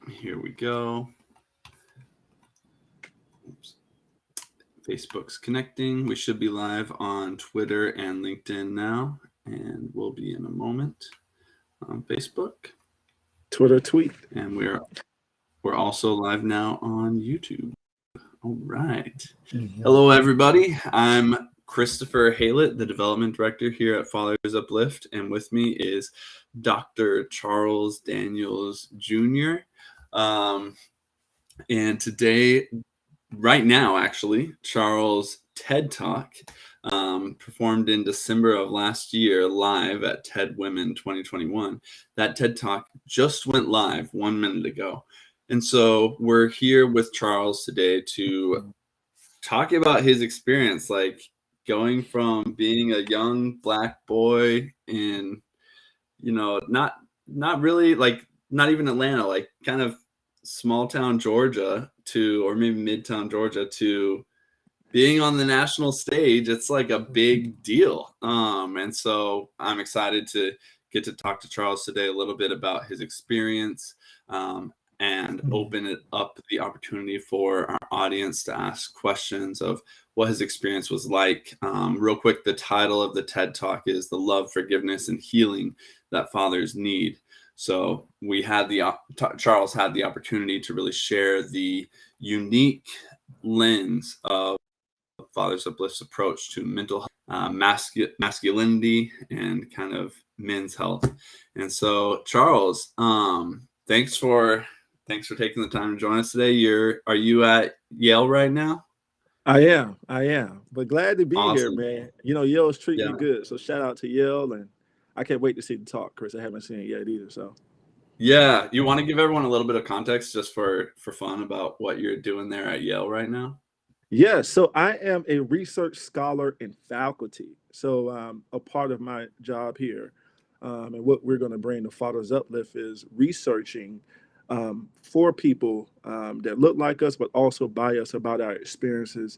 Here we go. Oops. Facebook's connecting. We should be live on Twitter and LinkedIn now, and we'll be in a moment on Facebook. Twitter tweet. And we're also live now on YouTube. All right. Mhm. Hello, everybody. I'm Christopher Haylett, the Development Director here at Fathers Uplift, and with me is Dr. Charles Daniels Jr. And today, right now, actually, Charles' TED Talk performed in December of last year live at TED Women 2021. That TED Talk just went live 1 minute ago. And so we're here with Charles today to talk about his experience, like going from being a young Black boy in, not really like, not even Atlanta, like kind of small town Georgia or maybe midtown Georgia to being on the national stage. It's like a big deal. And so I'm excited to get to talk to Charles today a little bit about his experience, and open it up the opportunity for our audience to ask questions of what his experience was like. Real quick, the title of the TED Talk is The Love, Forgiveness, and Healing That Fathers Need. So Charles had the opportunity to really share the unique lens of Fathers Uplift's approach to mental health, masculinity, and kind of men's health. And so, Charles, thanks for taking the time to join us today. Are you at Yale right now? I am. But glad to be here, Awesome. man. Yale's treating me good. So shout out to Yale, and I can't wait to see the talk, Chris. I haven't seen it yet either. So yeah, you want to give everyone a little bit of context just for fun about what you're doing there at Yale right now? yeah, so I am a research scholar in faculty. So a part of my job here, and what we're going to bring to Fathers Uplift is researching for people that look like us, but also by us about our experiences,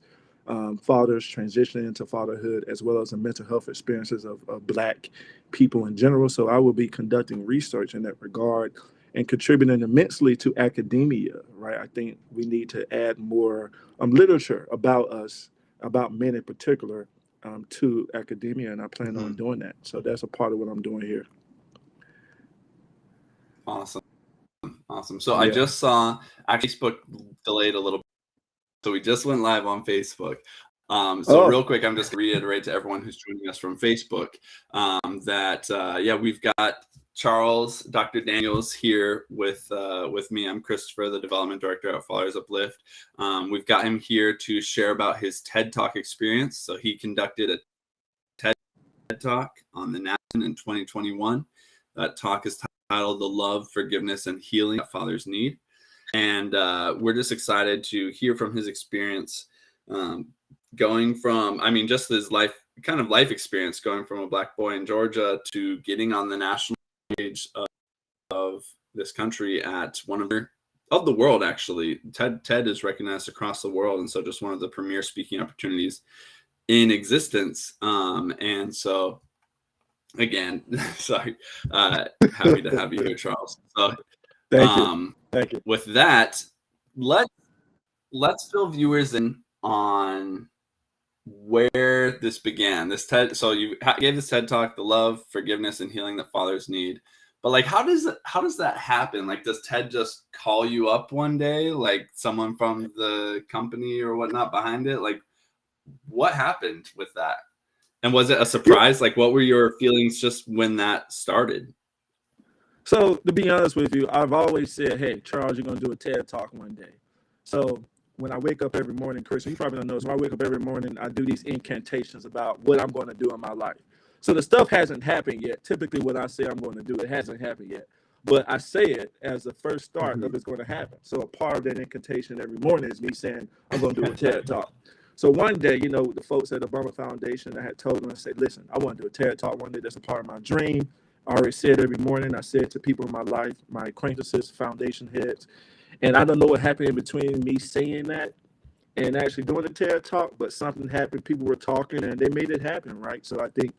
fathers transitioning into fatherhood, as well as the mental health experiences of Black people in general. So I will be conducting research in that regard and contributing immensely to academia, right? I think we need to add more literature about us, about men in particular, to academia, and I plan on doing that. So that's a part of what I'm doing here. Awesome. So I just saw, actually, Facebook delayed a little bit, so we just went live on Facebook. Real quick, I'm just going to reiterate to everyone who's joining us from Facebook that we've got Charles, Dr. Daniels here with me. I'm Christopher, the Development Director at Fathers Uplift. We've got him here to share about his TED Talk experience. So he conducted a TED Talk on the National in 2021. That talk is titled The Love, Forgiveness, and Healing That Fathers Need. And we're just excited to hear from his experience, going from, just his life experience, going from a Black boy in Georgia to getting on the national stage of this country at one of the world, actually. TED is recognized across the world, and so just one of the premier speaking opportunities in existence. And so, again, sorry, happy to have you here, Charles. So, Thank you. With that, let's fill viewers in on where this began. This TED. So you gave this TED Talk, The Love, Forgiveness, and Healing That Fathers Need. But like, how does that happen? Like, does TED just call you up one day, like someone from the company or whatnot behind it? Like, what happened with that? And was it a surprise? Like, what were your feelings just when that started? So to be honest with you, I've always said, hey, Charles, you're going to do a TED Talk one day. So when I wake up every morning, Chris, you probably don't know, so when I wake up every morning, I do these incantations about what I'm going to do in my life. So the stuff hasn't happened yet. Typically what I say I'm going to do, it hasn't happened yet. But I say it as the first start of it's going to happen. So a part of that incantation every morning is me saying, I'm going to do a TED Talk. So one day, the folks at the Obama Foundation, I had told them, I said, listen, I want to do a TED Talk one day. That's a part of my dream. I already said every morning, I said to people in my life, my acquaintances, foundation heads, and I don't know what happened in between me saying that and actually doing the TED Talk, but something happened. People were talking and they made it happen, right? So I think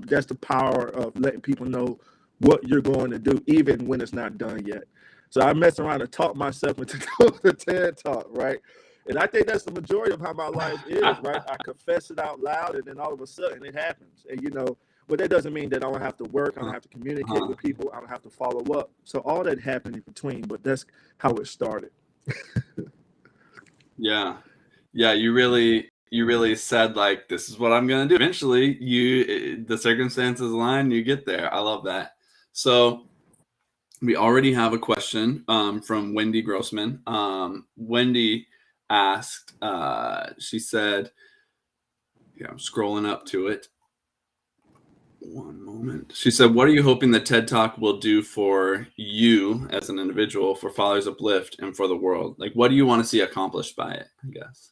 that's the power of letting people know what you're going to do, even when it's not done yet. So I messed around and talked myself into doing the TED Talk, right? And I think that's the majority of how my life is, right? I confess it out loud, and then all of a sudden it happens. And but that doesn't mean that I don't have to work, I don't have to communicate with people, I don't have to follow up. So all that happened in between, but that's how it started. Yeah. You really said, like, this is what I'm gonna do. Eventually, the circumstances align, you get there. I love that. So we already have a question from Wendy Grossman. Wendy asked, she said, I'm scrolling up to it. One moment. She said, what are you hoping the TED Talk will do for you as an individual, for Fathers Uplift, and for the world? Like, what do you want to see accomplished by it, I guess?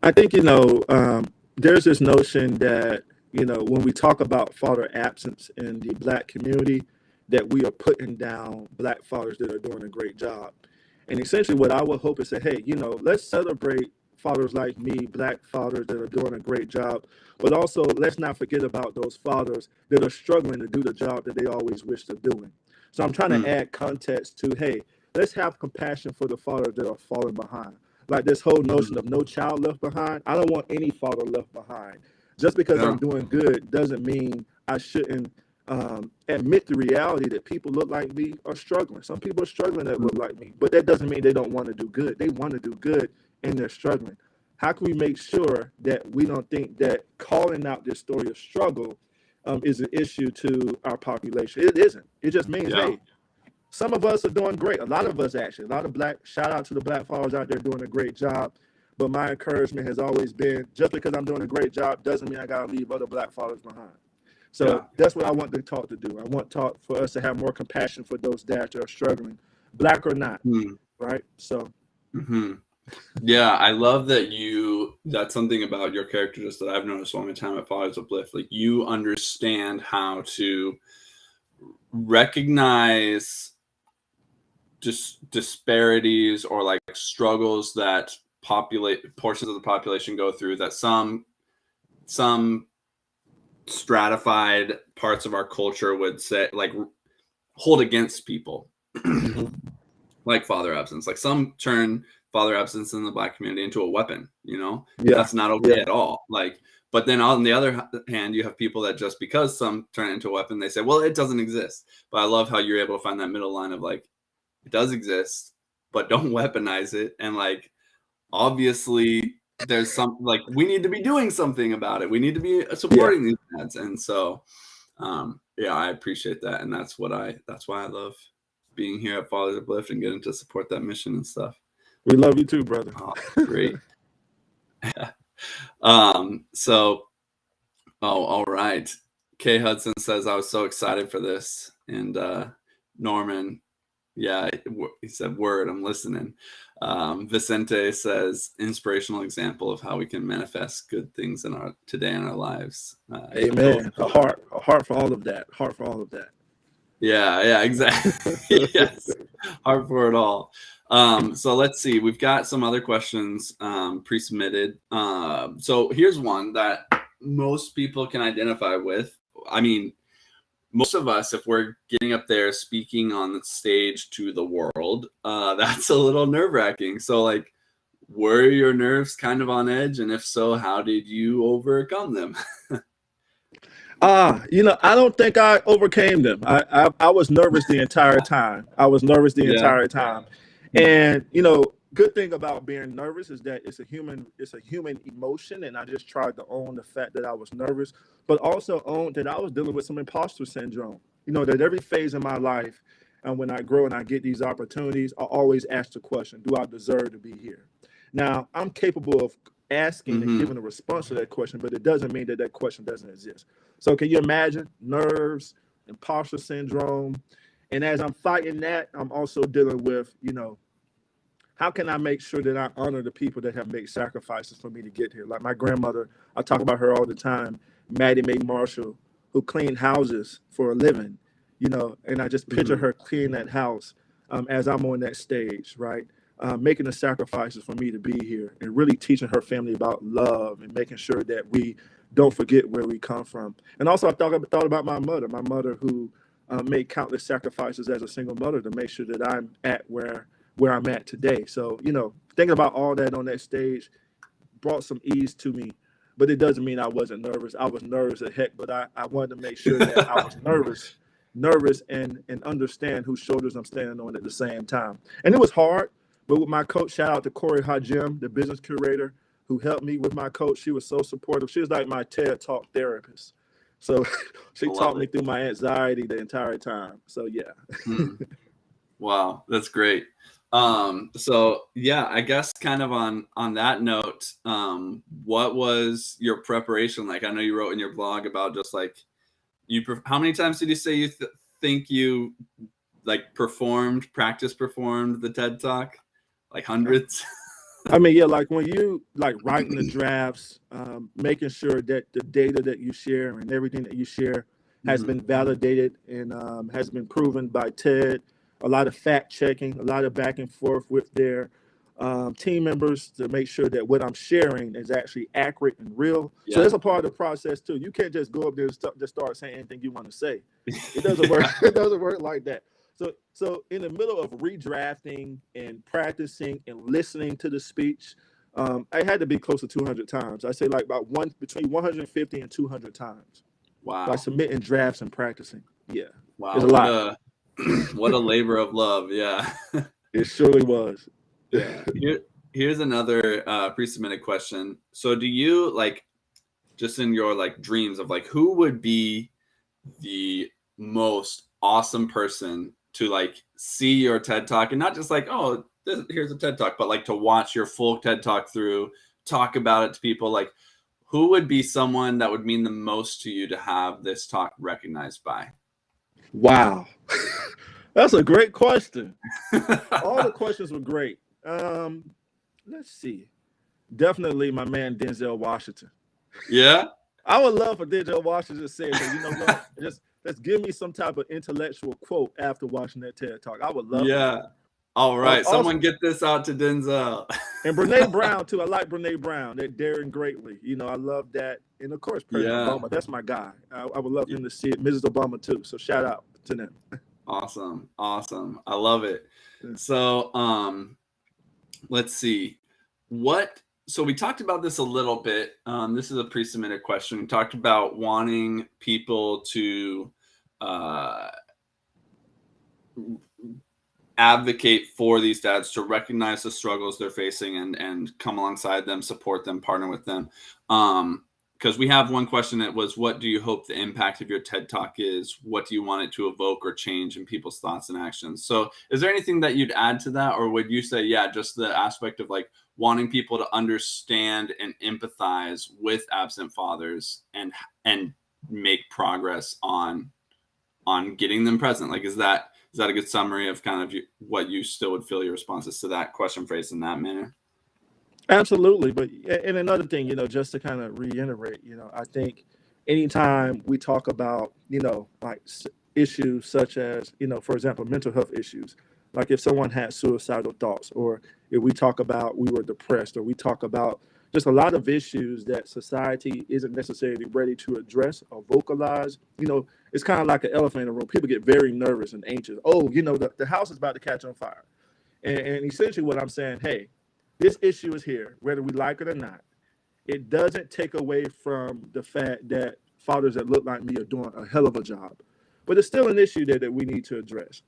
I think, there's this notion that, when we talk about father absence in the Black community, that we are putting down Black fathers that are doing a great job. And essentially what I would hope is say, hey, let's celebrate fathers like me, Black fathers that are doing a great job, but also let's not forget about those fathers that are struggling to do the job that they always wished of doing. So I'm trying to add context to, hey, let's have compassion for the fathers that are falling behind. Like this whole notion of no child left behind. I don't want any father left behind. Just because I'm doing good doesn't mean I shouldn't admit the reality that people look like me are struggling. Some people are struggling that look like me, but that doesn't mean they don't want to do good. They want to do good and they're struggling. How can we make sure that we don't think that calling out this story of struggle is an issue to our population? It isn't. It just means, hey, some of us are doing great. A lot of us, actually. A lot of shout out to the Black fathers out there doing a great job. But my encouragement has always been, just because I'm doing a great job doesn't mean I got to leave other Black fathers behind. So that's what I want the talk to do. I want talk for us to have more compassion for those dads that are struggling, Black or not, right? So. Yeah, I love that that's something about your character just that I've noticed all my time at Fathers Uplift. Like, you understand how to recognize just disparities or like struggles that portions of the population go through, that some stratified parts of our culture would say, like, hold against people. Like father absence. Like, some turn father absence in the Black community into a weapon, that's not okay at all. Like, but then on the other hand, you have people that just because some turn it into a weapon, they say, well, it doesn't exist. But I love how you're able to find that middle line of, like, it does exist, but don't weaponize it. And, like, obviously there's some, like, we need to be doing something about it. We need to be supporting these dads. And so, I appreciate that. And that's why I love being here at Fathers Uplift and getting to support that mission and stuff. We love you too, brother. Oh, great. All right. Kay Hudson says, I was so excited for this. And Norman, he said, word, I'm listening. Vicente says, inspirational example of how we can manifest good things today in our lives. Amen. A heart for all of that. Heart for all of that. Yeah, exactly. Yes, heart for it all. So let's see. We've got some other questions pre-submitted. So here's one that most people can identify with. I mean, most of us, if we're getting up there speaking on the stage to the world, that's a little nerve-wracking. So, like, were your nerves kind of on edge? And if so, how did you overcome them? I don't think I overcame them. I was nervous the entire time. Entire time. And, good thing about being nervous is that it's a human emotion. And I just tried to own the fact that I was nervous, but also own that I was dealing with some imposter syndrome. That every phase in my life, and when I grow and I get these opportunities, I always ask the question, do I deserve to be here? Now, I'm capable of asking and giving a response to that question, but it doesn't mean that question doesn't exist. So can you imagine nerves, imposter syndrome? And as I'm fighting that, I'm also dealing with, how can I make sure that I honor the people that have made sacrifices for me to get here? Like my grandmother, I talk about her all the time, Maddie Mae Marshall, who cleaned houses for a living, and I just picture her cleaning that house as I'm on that stage, right? Making the sacrifices for me to be here and really teaching her family about love and making sure that we don't forget where we come from. And also I thought about my mother who made countless sacrifices as a single mother to make sure that I'm at where I'm at today. So, thinking about all that on that stage brought some ease to me, but it doesn't mean I wasn't nervous. I was nervous as heck, but I wanted to make sure that I was nervous and understand whose shoulders I'm standing on at the same time. And it was hard, but with my coach, shout out to Corey Hajim, the business curator who helped me with my coach. She was so supportive. She was like my TED Talk therapist. So she taught me through my anxiety the entire time. So yeah. Wow, that's great. So yeah, I guess kind of on that note, what was your preparation like? I know you wrote in your blog about just like how many times did you say you think you like practice performed the TED Talk? Like hundreds? I mean, yeah, like when you like writing the drafts, making sure that the data that you share and everything that you share has been validated and has been proven by TED. A lot of fact checking, a lot of back and forth with their team members to make sure that what I'm sharing is actually accurate and real. Yeah. So that's a part of the process too. You can't just go up there and just start saying anything you want to say. It doesn't work. It doesn't work like that. So in the middle of redrafting and practicing and listening to the speech, I had to be close to 200 times. I say like about between 150 and 200 times. Wow. By submitting drafts and practicing. Yeah. Wow. It's a lot. What a labor of love. Yeah. It surely was. Yeah. Here's another pre-submitted question. So do you like, just in your like dreams of like, who would be the most awesome person to like see your TED Talk and not just like, oh, here's a TED Talk, but like to watch your full TED Talk through, talk about it to people? Like, who would be someone that would mean the most to you to have this talk recognized by? Wow. That's a great question. All the questions were great. Let's see. Definitely my man Denzel Washington. Yeah. I would love for Denzel Washington to say, you know what, just give me some type of intellectual quote after watching that TED Talk. I would love that. All right. Someone get this out to Denzel. And Brene Brown, too. I like Brene Brown, that daring greatly. I love that. And, of course, President Obama. That's my guy. I would love him to see it. Mrs. Obama, too. So shout out to them. Awesome. I love it. So let's see. So we talked about this a little bit. This is a pre-submitted question. We talked about wanting people to advocate for these dads, to recognize the struggles they're facing and come alongside them, support them, partner with them. Because we have one question that was, what do you hope the impact of your TED Talk is? What do you want it to evoke or change in people's thoughts and actions? So is there anything that you'd add to that? Or would you say, yeah, just the aspect of like wanting people to understand and empathize with absent fathers and make progress on getting them present? Like, is that a good summary of kind of what you still would feel your responses to that question phrased in that manner? Absolutely. But, and another thing, just to kind of reiterate, I think anytime we talk about, like issues such as, for example, mental health issues, like if someone had suicidal thoughts, or if we talk about we were depressed, or we talk about just a lot of issues that society isn't necessarily ready to address or vocalize, it's kind of like an elephant in the room. People get very nervous and anxious. Oh, the house is about to catch on fire. And essentially what I'm saying, hey, this issue is here, whether we like it or not. It doesn't take away from the fact that fathers that look like me are doing a hell of a job. But it's still an issue that we need to address.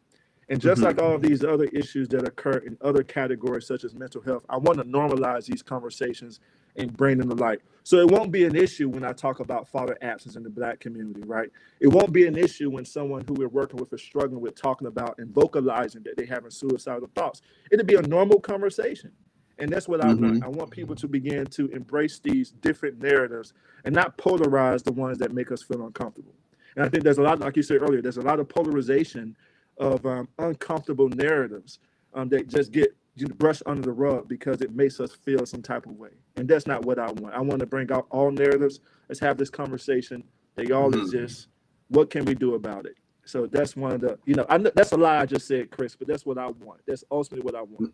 And just like all of these other issues that occur in other categories, such as mental health, I want to normalize these conversations and bring them to light. So it won't be an issue when I talk about father absence in the Black community, right? It won't be an issue when someone who we're working with is struggling with talking about and vocalizing that they're having suicidal thoughts. It'll be a normal conversation. And that's what I want. I want people to begin to embrace these different narratives and not polarize the ones that make us feel uncomfortable. And I think there's a lot, like you said earlier, there's a lot of polarization of uncomfortable narratives that just get brushed under the rug because it makes us feel some type of way. And that's not what I want. I want to bring out all narratives. Let's have this conversation. They all exist. What can we do about it? So that's one of the, that's a lie I just said, Chris, but that's what I want. That's ultimately what I want.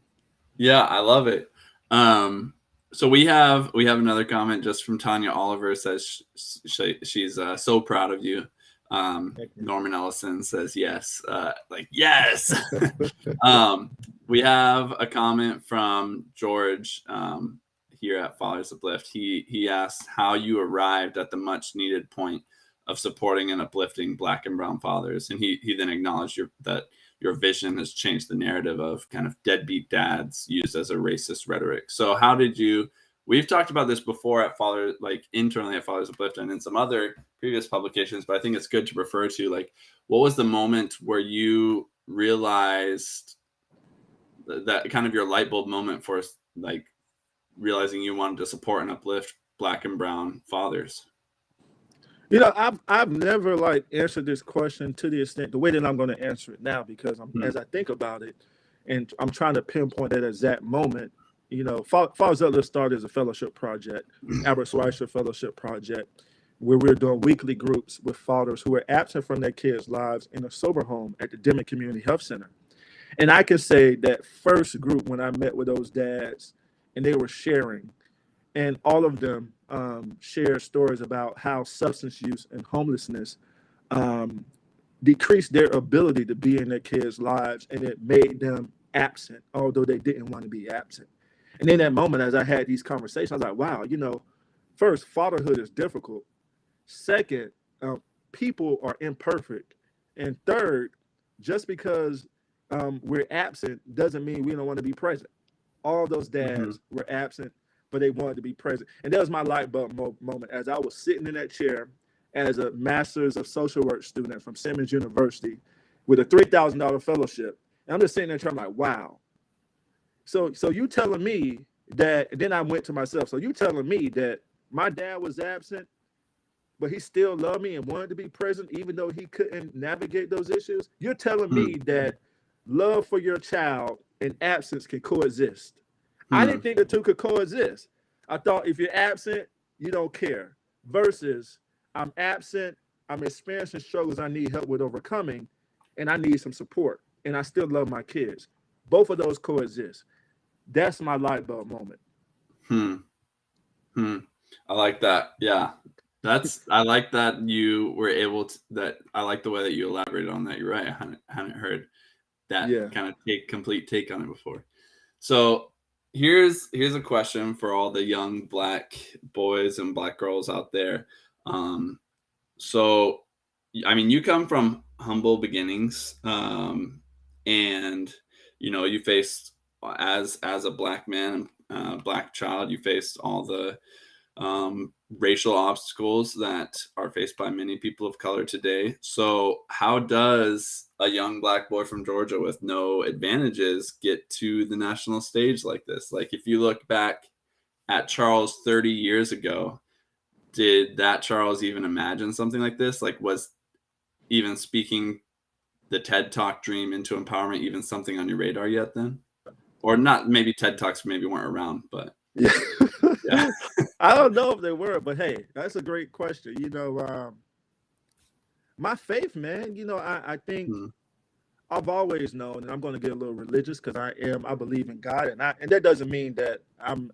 Yeah, I love it. So we have another comment just from Tanya Oliver. Says she's so proud of you. Norman Ellison says yes. Like, yes. We have a comment from George here at Fathers Uplift. He asked how you arrived at the much needed point of supporting and uplifting Black and brown fathers, and he then acknowledged that your vision has changed the narrative of kind of deadbeat dads used as a racist rhetoric. So how did you? We've talked about this before at Father, like internally at Fathers Uplift and in some other previous publications, but I think it's good to refer to, like, what was the moment where you realized that kind of your light bulb moment for, like, realizing you wanted to support and uplift Black and brown fathers? You know, I've never like answered this question to the extent the way that I'm going to answer it now, because as I think about it, and I'm trying to pinpoint that exact moment. You know, Fathers Uplift started as a fellowship project, Albert Schweitzer Fellowship Project, where we're doing weekly groups with fathers who are absent from their kids' lives in a sober home at the Denver Community Health Center. And I can say that first group, when I met with those dads and they were sharing, and all of them shared stories about how substance use and homelessness um, decreased their ability to be in their kids' lives, and it made them absent, although they didn't want to be absent. And in that moment, as I had these conversations, I was like, wow, you know, first, fatherhood is difficult. Second, people are imperfect. And third, just because we're absent doesn't mean we don't want to be present. All those dads were absent, but they wanted to be present. And that was my light bulb moment as I was sitting in that chair as a master's of social work student from Simmons University with a $3,000 fellowship. And I'm just sitting there trying, like, wow. So you telling me that, and then I went to myself. So you telling me that my dad was absent, but he still loved me and wanted to be present, even though he couldn't navigate those issues? You're telling me that love for your child and absence can coexist. I didn't think the two could coexist. I thought if you're absent, you don't care. Versus I'm absent, I'm experiencing struggles I need help with overcoming, and I need some support, and I still love my kids. Both of those coexist. That's my light bulb moment. I like that. Yeah. I like that you were able to, I like the way that you elaborated on that. You're right. I hadn't heard that kind of complete take on it before. So here's a question for all the young Black boys and Black girls out there. So, I mean, you come from humble beginnings, and you faced, as a Black man, Black child, you faced all the racial obstacles that are faced by many people of color today. So how does a young Black boy from Georgia with no advantages get to the national stage like this? Like, if you look back at Charles 30 years ago, did that Charles even imagine something like this? Like, was even speaking the TED Talk dream into empowerment even something on your radar yet then? Or not, maybe TED Talks maybe weren't around, but yeah. yeah. I don't know if they were, but hey, that's a great question. My faith, man, I think I've always known, and I'm going to get a little religious because I believe in God, and that doesn't mean that I'm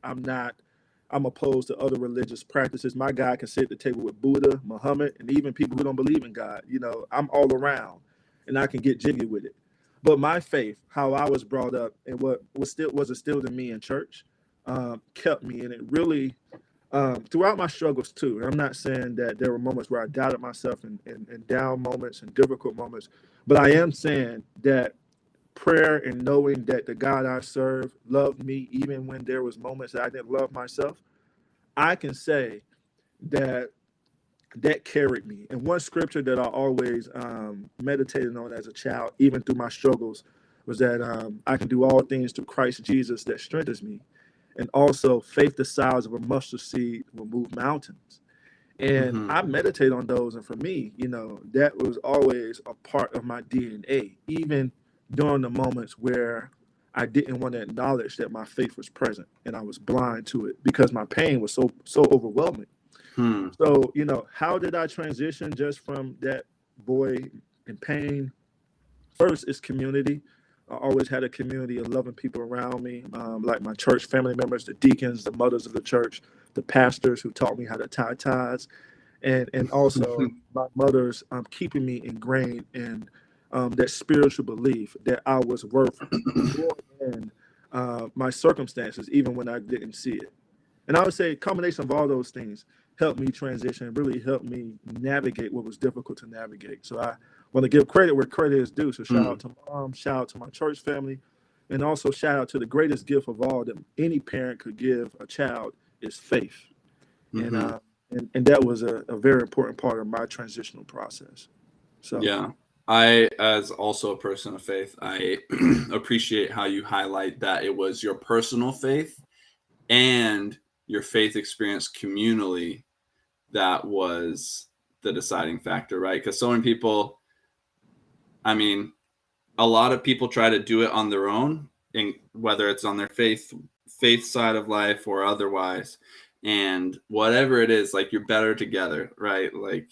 opposed to other religious practices. My God can sit at the table with Buddha, Muhammad, and even people who don't believe in God. I'm all around, and I can get jiggy with it. But my faith, how I was brought up, and what was instilled in me in church, kept me, and it really throughout my struggles too. And I'm not saying that there were moments where I doubted myself and down moments and difficult moments, but I am saying that prayer and knowing that the God I serve loved me even when there was moments that I didn't love myself, I can say that carried me. And one scripture that I always meditated on as a child, even through my struggles, was that I can do all things through Christ Jesus that strengthens me. And also, faith the size of a mustard seed will move mountains. And I meditate on those. And for me, that was always a part of my DNA, even during the moments where I didn't want to acknowledge that my faith was present and I was blind to it because my pain was so overwhelming. So, how did I transition just from that boy in pain? First, it's community. I always had a community of loving people around me, like my church family members, the deacons, the mothers of the church, the pastors who taught me how to tie ties. and also my mother's keeping me ingrained in that spiritual belief that I was worth more than my circumstances, even when I didn't see it. And I would say a combination of all those things helped me transition, really helped me navigate what was difficult to navigate. So I want to give credit where credit is due. So shout out Mm, to mom, shout out to my church family, and also shout out to the greatest gift of all that any parent could give a child is faith. And hmm. and that was a very important part of my transitional process. So Yeah. I, as also a person of faith, I appreciate how you highlight that it was your personal faith and your faith experience communally that was the deciding factor, right? Because so many people, I mean, a lot of people try to do it on their own, and whether it's on their faith side of life or otherwise, and whatever it is, like, you're better together, right? Like,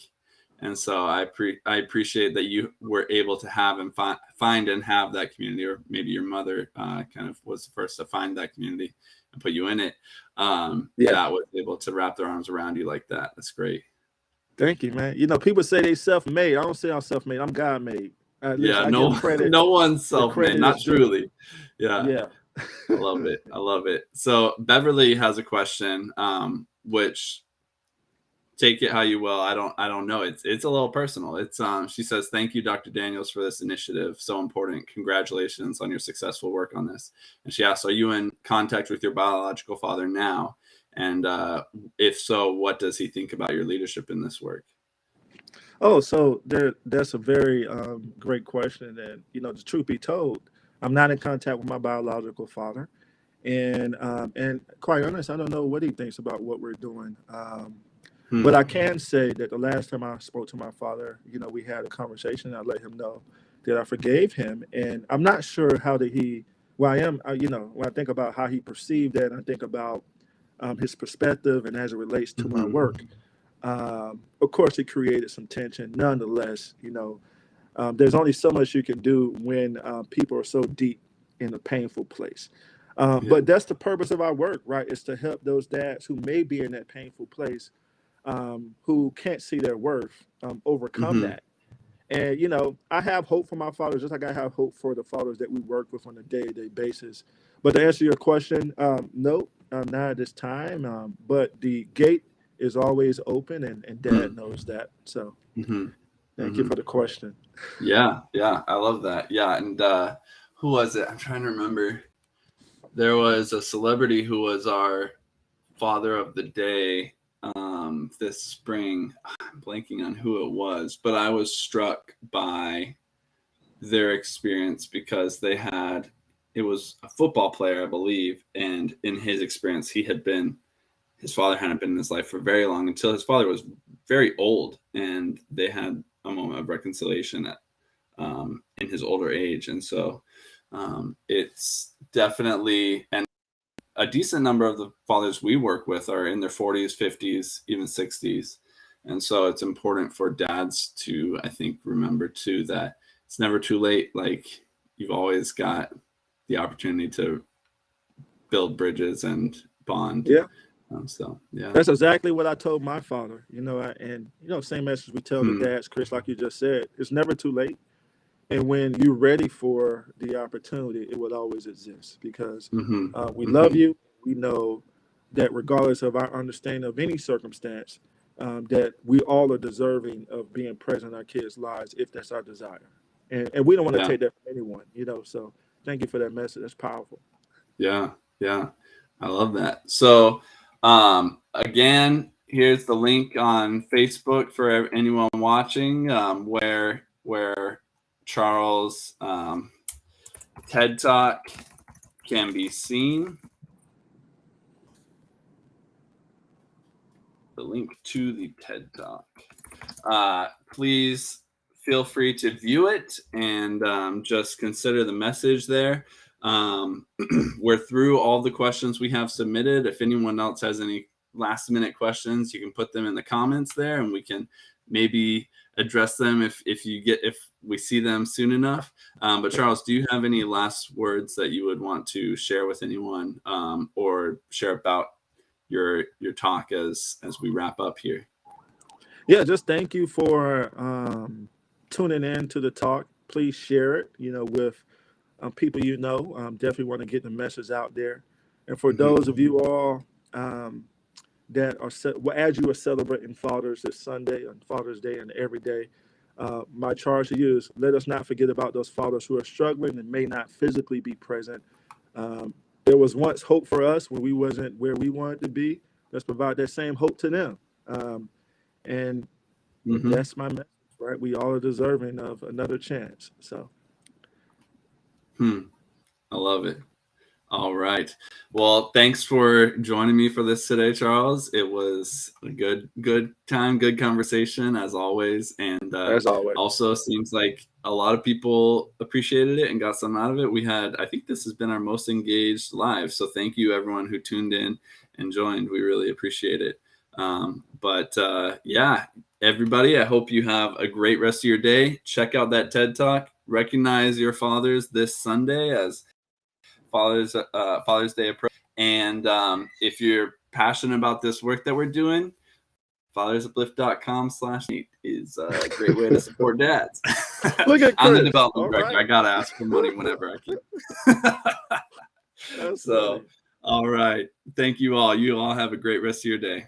and so I appreciate that you were able to have and find and have that community, or maybe your mother kind of was the first to find that community and put you in it, yeah, that was able to wrap their arms around you like that. That's great. thank you, man. You know, people say they self-made. I don't say I'm self-made. I'm God-made. Listen, Yeah, I give no, credit no one's where self-made, credit is not due. truly. Yeah. Yeah. I love it. I love it. So Beverly has a question, which, take it how you will. I don't know. It's a little personal. It's she says, "Thank you, Dr. Daniels, for this initiative. So important. Congratulations on your successful work on this." And she asks, "Are you in contact with your biological father now? And if so, what does he think about your leadership in this work?" Oh, so that's a very great question. And you know, the truth be told, I'm not in contact with my biological father, and quite honest, I don't know what he thinks about what we're doing. But Hmm. I can say that the last time I spoke to my father, you know, we had a conversation. I let him know that I forgave him, and I'm not sure how did he. Well, I am, you know, when I think about how he perceived that, I think about his perspective and as it relates to my Hmm. work. Of course, it created some tension. Nonetheless, you know, there's only so much you can do when people are so deep in a painful place. Yeah. But that's the purpose of our work, right? Is to help those dads who may be in that painful place, who can't see their worth, overcome Hmm. that. And you know, I have hope for my fathers, just like I have hope for the fathers that we work with on a day-to-day basis. But to answer your question, no, not at this time. But the gate is always open, and Dad knows that. So Hmm. thank you Hmm. for the question. Yeah. Yeah. I love that. Yeah. And who was it? I'm trying to remember. There was a celebrity who was our father of the day this spring. I'm blanking on who it was, but I was struck by their experience because they had, it was a football player, I believe, and in his experience, his father hadn't been in his life for very long until his father was very old, and they had a moment of reconciliation in his older age, and so it's definitely, and a decent number of the fathers we work with are in their 40s, 50s, even 60s. And so it's important for dads to, I think, remember too that it's never too late. Like, you've always got the opportunity to build bridges and bond. Yeah, So, yeah. that's exactly what I told my father. You know, and you know, same message we tell the Hmm. dads, Chris, like you just said. It's never too late. And when you're ready for the opportunity, it will always exist because Hmm. we love Hmm. you. We know that regardless of our understanding of any circumstance, that we all are deserving of being present in our kids' lives if that's our desire. And we don't want to Yeah. take that from anyone, you know. So thank you for that message. That's powerful. Yeah. Yeah. I love that. So, again, here's the link on Facebook for anyone watching, where Charles' TED Talk can be seen. The link to the TED Talk. Please feel free to view it and just consider the message there. We're through all the questions we have submitted. If anyone else has any last minute questions, you can put them in the comments there, and we can maybe address them if we see them soon enough. But Charles, do you have any last words that you would want to share with anyone, or share about your talk as we wrap up here? Yeah, just thank you for tuning in to the talk. Please share it, with people definitely want to get the message out there. And for Mhm. those of you all um, that are, well, as you are celebrating Fathers this Sunday and Father's Day and every day, my charge to you is let us not forget about those fathers who are struggling and may not physically be present. Um, there was once hope for us when we wasn't where we wanted to be. Let's provide that same hope to them. And Mhm. that's my message, right? We all are deserving of another chance. So I love it. All right. Well, thanks for joining me for this today, Charles. It was a good time, good conversation as always. And as always, also seems like a lot of people appreciated it and got something out of it. I think this has been our most engaged live. So thank you everyone who tuned in and joined. We really appreciate it. Yeah, everybody, I hope you have a great rest of your day. Check out that TED Talk. Recognize your fathers this Sunday as Father's Day approach. And if you're passionate about this work that we're doing, fathersuplift.com/meet is a great way to support dads. look at I'm the Chris. development All director. right, I gotta ask for money whenever I can. that's funny. So, all right. Thank you all. You all have a great rest of your day.